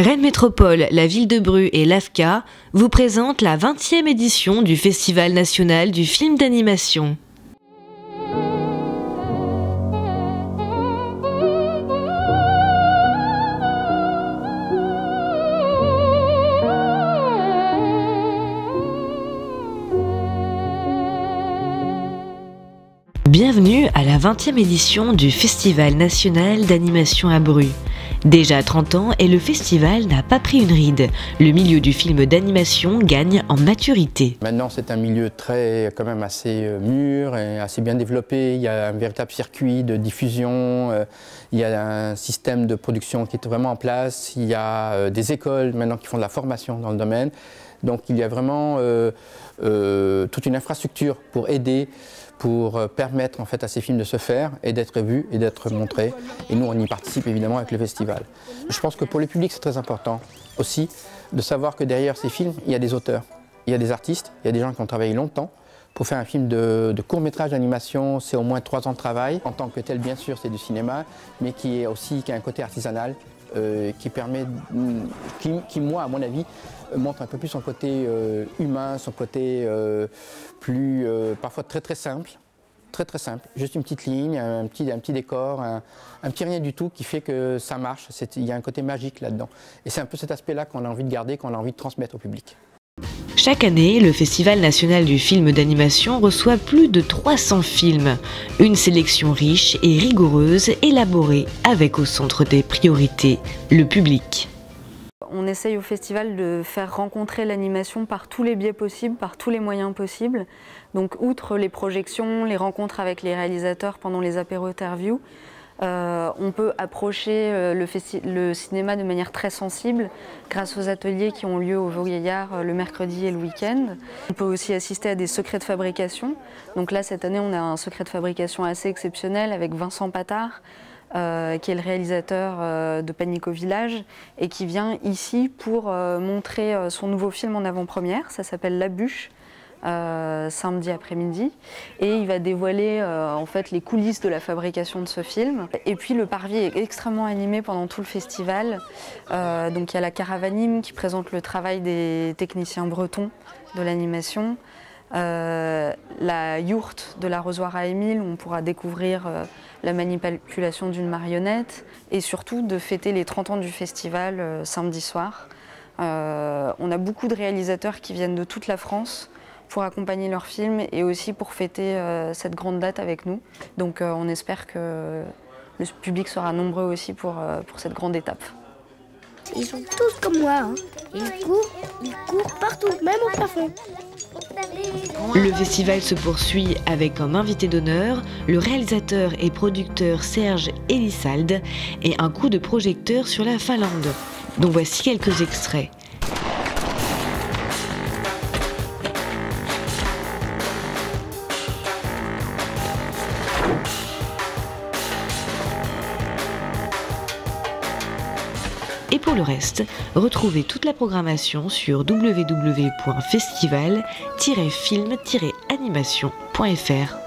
Rennes Métropole, la ville de Bru et l'AFCA vous présentent la 20e édition du Festival national du film d'animation. Bienvenue à la 20e édition du Festival national d'animation à Bru. Déjà 30 ans et le festival n'a pas pris une ride. Le milieu du film d'animation gagne en maturité. Maintenant c'est un milieu quand même assez mûr et assez bien développé. Il y a un véritable circuit de diffusion, il y a un système de production qui est vraiment en place, il y a des écoles maintenant qui font de la formation dans le domaine. Donc il y a vraiment toute une infrastructure pour aider, pour permettre en fait à ces films de se faire et d'être vus et d'être montrés. Et nous on y participe évidemment avec le festival. Je pense que pour le public c'est très important aussi de savoir que derrière ces films il y a des auteurs, il y a des artistes, il y a des gens qui ont travaillé longtemps. Pour faire un film de court-métrage d'animation, c'est au moins 3 ans de travail. En tant que tel, bien sûr, c'est du cinéma, mais qui a un côté artisanal, qui, moi, à mon avis, montre un peu plus son côté humain, son côté parfois très simple. Très simple, juste une petite ligne, un petit décor, un petit rien du tout qui fait que ça marche. Il y a un côté magique là-dedans. Et c'est un peu cet aspect-là qu'on a envie de garder, qu'on a envie de transmettre au public. Chaque année, le Festival national du film d'animation reçoit plus de 300 films. Une sélection riche et rigoureuse, élaborée avec au centre des priorités le public. On essaye au festival de faire rencontrer l'animation par tous les biais possibles, par tous les moyens possibles. Donc outre les projections, les rencontres avec les réalisateurs pendant les apéro-interviews, on peut approcher le cinéma de manière très sensible grâce aux ateliers qui ont lieu au Vaugaillard le mercredi et le week-end. On peut aussi assister à des secrets de fabrication. Donc là, cette année, on a un secret de fabrication assez exceptionnel avec Vincent Patard, qui est le réalisateur de Panique au village et qui vient ici pour montrer son nouveau film en avant-première. Ça s'appelle La Bûche. Samedi après-midi, et il va dévoiler en fait les coulisses de la fabrication de ce film. Et puis le parvis est extrêmement animé pendant tout le festival. Donc il y a la Caravanime qui présente le travail des techniciens bretons de l'animation, la yourte de l'arrosoir à Émile où on pourra découvrir la manipulation d'une marionnette et surtout de fêter les 30 ans du festival samedi soir. On a beaucoup de réalisateurs qui viennent de toute la France pour accompagner leurs films et aussi pour fêter cette grande date avec nous. Donc on espère que le public sera nombreux aussi pour cette grande étape. Ils sont tous comme moi, hein. Ils courent partout, même au plafond. Le festival se poursuit avec comme invité d'honneur le réalisateur et producteur Serge Elissalde et un coup de projecteur sur la Finlande, dont voici quelques extraits. Et pour le reste, retrouvez toute la programmation sur www.festival-film-animation.fr.